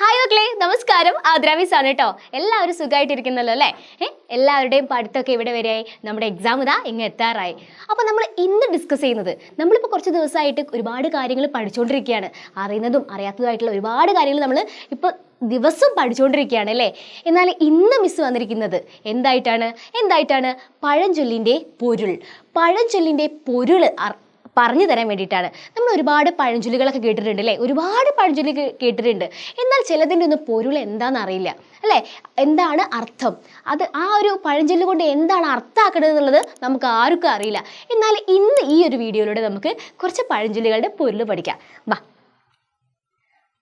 Hi മക്കളെ, നമസ്കാരം. ആദ്രാമീസ് ആണ് കേട്ടോ. എല്ലാവരും സുഖമായിട്ടിരിക്കുന്നല്ലോ അല്ലേ? എല്ലാവരുടെയും പഠിത്തമൊക്കെ ഇവിടെ വരെയായി. നമ്മുടെ എക്സാം ഇതാ ഇങ്ങ് എത്താറായി. അപ്പോൾ നമ്മൾ ഇന്ന് ഡിസ്കസ് ചെയ്യുന്നത്, നമ്മളിപ്പോൾ കുറച്ച് ദിവസമായിട്ട് ഒരുപാട് കാര്യങ്ങൾ പഠിച്ചുകൊണ്ടിരിക്കുകയാണ്. അറിയുന്നതും അറിയാത്തതുമായിട്ടുള്ള ഒരുപാട് കാര്യങ്ങൾ നമ്മൾ ഇപ്പോൾ ദിവസം പഠിച്ചുകൊണ്ടിരിക്കുകയാണ് അല്ലേ? എന്നാൽ ഇന്ന് മിസ് വന്നിരിക്കുന്നത് എന്തായിട്ടാണ് പഴഞ്ചൊല്ലിൻ്റെ പൊരുൾ. പഴഞ്ചൊല്ലിൻ്റെ പൊരുൾ പറഞ്ഞു തരാൻ വേണ്ടിയിട്ടാണ്. നമ്മൾ ഒരുപാട് പഴഞ്ചൊല്ലുകളൊക്കെ കേട്ടിട്ടുണ്ട് അല്ലേ? ഒരുപാട് പഴഞ്ചൊല്ലി കേട്ടിട്ടുണ്ട്. എന്നാൽ ചിലതിൻ്റെ ഒന്നും പൊരുൾ എന്താണെന്ന് അറിയില്ല അല്ലേ? എന്താണ് അർത്ഥം, അത് ആ ഒരു പഴഞ്ചൊല്ല് കൊണ്ട് എന്താണ് അർത്ഥമാക്കുന്നത് എന്നുള്ളത് നമുക്ക് ആർക്കും അറിയില്ല. എന്നാൽ ഇന്ന് ഈ ഒരു വീഡിയോയിലൂടെ നമുക്ക് കുറച്ച് പഴഞ്ചൊല്ലുകളുടെ പൊരുൾ പഠിക്കാം. വാ.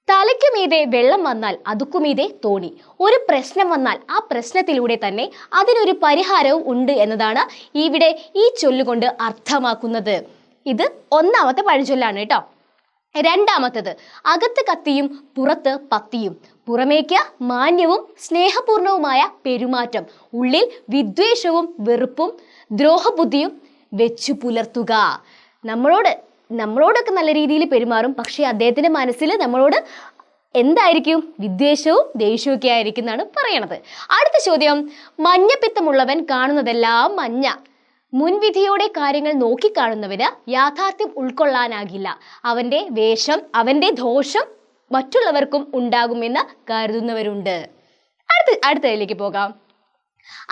തലയ്ക്കു മീതെ വെള്ളം വന്നാൽ അതുക്കുമീതെ തോണി. ഒരു പ്രശ്നം വന്നാൽ ആ പ്രശ്നത്തിലൂടെ തന്നെ അതിനൊരു പരിഹാരവും ഉണ്ട് എന്നതാണ് ഇവിടെ ഈ ചൊല്ലുകൊണ്ട് അർത്ഥമാക്കുന്നത്. ഇത് ഒന്നാമത്തെ പഴഞ്ചൊല്ലാണ് കേട്ടോ. രണ്ടാമത്തത്, അകത്ത് കത്തിയും പുറത്ത് പത്തിയും. പുറമേക്ക് മാന്യവും സ്നേഹപൂർണവുമായ പെരുമാറ്റം, ഉള്ളിൽ വിദ്വേഷവും വെറുപ്പും ദ്രോഹബുദ്ധിയും വെച്ചു പുലർത്തുക. നമ്മളോടൊക്കെ നല്ല രീതിയിൽ പെരുമാറും, പക്ഷേ അദ്ദേഹത്തിന്റെ മനസ്സിൽ നമ്മളോട് എന്തായിരിക്കും? വിദ്വേഷവും ദേഷ്യവും ഒക്കെ ആയിരിക്കും എന്നാണ് പറയണത്. അടുത്ത ചോദ്യം, മഞ്ഞപ്പിത്തമുള്ളവൻ കാണുന്നതെല്ലാം മഞ്ഞ. മുൻവിധിയോടെ കാര്യങ്ങൾ നോക്കിക്കാണുന്നവന് യാഥാർത്ഥ്യം ഉൾക്കൊള്ളാനാകില്ല. അവന്റെ ദോഷം മറ്റുള്ളവർക്കും ഉണ്ടാകുമെന്ന് കരുതുന്നവരുണ്ട്. അടുത്തതിലേക്ക് പോകാം.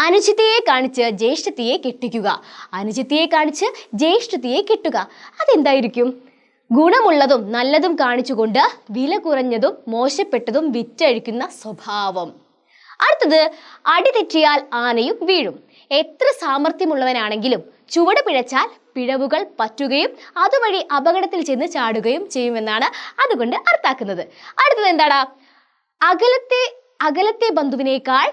അനുജത്തിയെ കാണിച്ച് ജ്യേഷ്ഠത്തിയെ കെട്ടിക്കുക. അനുജത്തിയെ കാണിച്ച് ജ്യേഷ്ഠത്തിയെ കെട്ടുക. അതെന്തായിരിക്കും? ഗുണമുള്ളതും നല്ലതും കാണിച്ചുകൊണ്ട് വില കുറഞ്ഞതും മോശപ്പെട്ടതും വിറ്റഴിക്കുന്ന സ്വഭാവം. അടുത്തത്, അടി തെറ്റിയാൽ ആനയും വീഴും. എത്ര സാമർഥ്യമുള്ളവനാണെങ്കിലും ചുവട് പിഴച്ചാൽ പിഴവുകൾ പറ്റുകയും അതുവഴി അപകടത്തിൽ ചെന്ന് ചാടുകയും ചെയ്യുമെന്നാണ് അതുകൊണ്ട് അർത്ഥാക്കുന്നത്. അടുത്തത് എന്താണ്? അകലത്തെ ബന്ധുവിനേക്കാൾ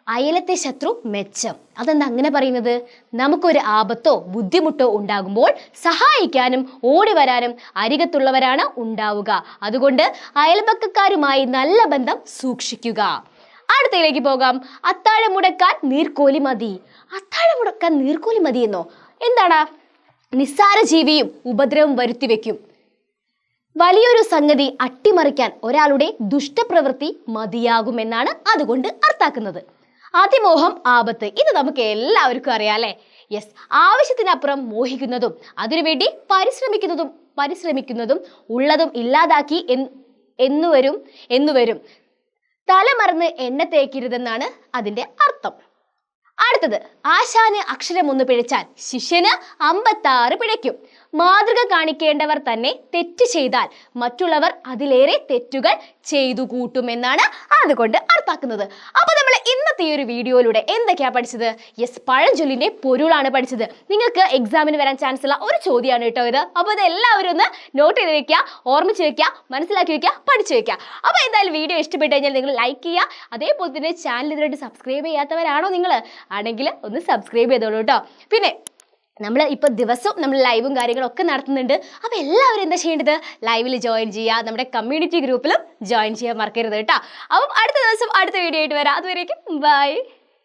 അയലത്തെ ശത്രു മെച്ചം. അതെന്താ അങ്ങനെ പറയുന്നത്? നമുക്കൊരു ആപത്തോ ബുദ്ധിമുട്ടോ ഉണ്ടാകുമ്പോൾ സഹായിക്കാനും ഓടി വരാനും അരികത്തുള്ളവരാണ് ഉണ്ടാവുക. അതുകൊണ്ട് അയൽപക്കക്കാരുമായി നല്ല ബന്ധം സൂക്ഷിക്കുക. അടുത്തയിലേക്ക് പോകാം. അത്താഴം മുടക്കാൻ നീർക്കോലി മതി. അത്താഴം മുടക്കാൻ നീർക്കോലി മതി എന്നോ? എന്താണ്? നിസ്സാര ജീവിയും ഉപദ്രവം വരുത്തി വെക്കും. വലിയൊരു സംഗതി അട്ടിമറിക്കാൻ ഒരാളുടെ ദുഷ്ടപ്രവൃത്തി മതിയാകുമെന്നാണ് അതുകൊണ്ട് അർത്ഥാക്കുന്നത്. അതിമോഹം ആപത്ത്. ഇത് നമുക്ക് എല്ലാവർക്കും അറിയാം അല്ലേ? യെസ്. ആവശ്യത്തിനപ്പുറം മോഹിക്കുന്നതും അതിനുവേണ്ടി പരിശ്രമിക്കുന്നതും ഉള്ളതും ഇല്ലാതാക്കി എന്നുവരും. തലമറന്ന് എണ്ണ തേക്കരുതെന്നാണ് അതിന്റെ അർത്ഥം. അടുത്തത്, ആശാന് അക്ഷരം ഒന്ന് പിഴച്ചാൽ ശിഷ്യന് 56 പിഴയ്ക്കും. മാതൃക കാണിക്കേണ്ടവർ തന്നെ തെറ്റ് ചെയ്താൽ മറ്റുള്ളവർ അതിലേറെ തെറ്റുകൾ ചെയ്തു കൂട്ടുമെന്നാണ് അതുകൊണ്ട് അർത്ഥാക്കുന്നത്. അപ്പൊ നമ്മൾ ഇന്നത്തെ ഈ ഒരു വീഡിയോയിലൂടെ എന്തൊക്കെയാ പഠിച്ചത്? യെസ്, പഴഞ്ചൊല്ലിന്റെ പൊരുളാണ് പഠിച്ചത്. നിങ്ങൾക്ക് എക്സാമിന് വരാൻ ചാൻസ് ഉള്ള ഒരു ചോദ്യമാണ് കേട്ടോ ഇത്. അപ്പൊ ഇത് എല്ലാവരും ഒന്ന് നോട്ട് ചെയ്ത് വെക്കുക, ഓർമ്മിച്ച് വെക്കുക, മനസ്സിലാക്കി വെക്കുക, പഠിച്ചു വെക്കുക. അപ്പൊ എന്തായാലും വീഡിയോ ഇഷ്ടപ്പെട്ടു കഴിഞ്ഞാൽ നിങ്ങൾ ലൈക്ക് ചെയ്യുക. അതേപോലെ തന്നെ ചാനൽ ഇതിനായിട്ട് സബ്സ്ക്രൈബ് ചെയ്യാത്തവരാണോ നിങ്ങൾ ആണെങ്കിൽ ഒന്ന് സബ്സ്ക്രൈബ് ചെയ്തോളൂ കേട്ടോ. പിന്നെ നമ്മൾ ഇപ്പോൾ ദിവസവും നമ്മൾ ലൈവും കാര്യങ്ങളും ഒക്കെ നടത്തുന്നുണ്ട്. അപ്പോൾ എല്ലാവരും എന്താ ചെയ്യേണ്ടത്? ലൈവിൽ ജോയിൻ ചെയ്യുക, നമ്മുടെ കമ്മ്യൂണിറ്റി ഗ്രൂപ്പിലും ജോയിൻ ചെയ്യാൻ മറക്കരുത് കേട്ടോ. അപ്പം അടുത്ത ദിവസം അടുത്ത വീഡിയോ ആയിട്ട് വരാം. അതുവരേക്കും ബൈ.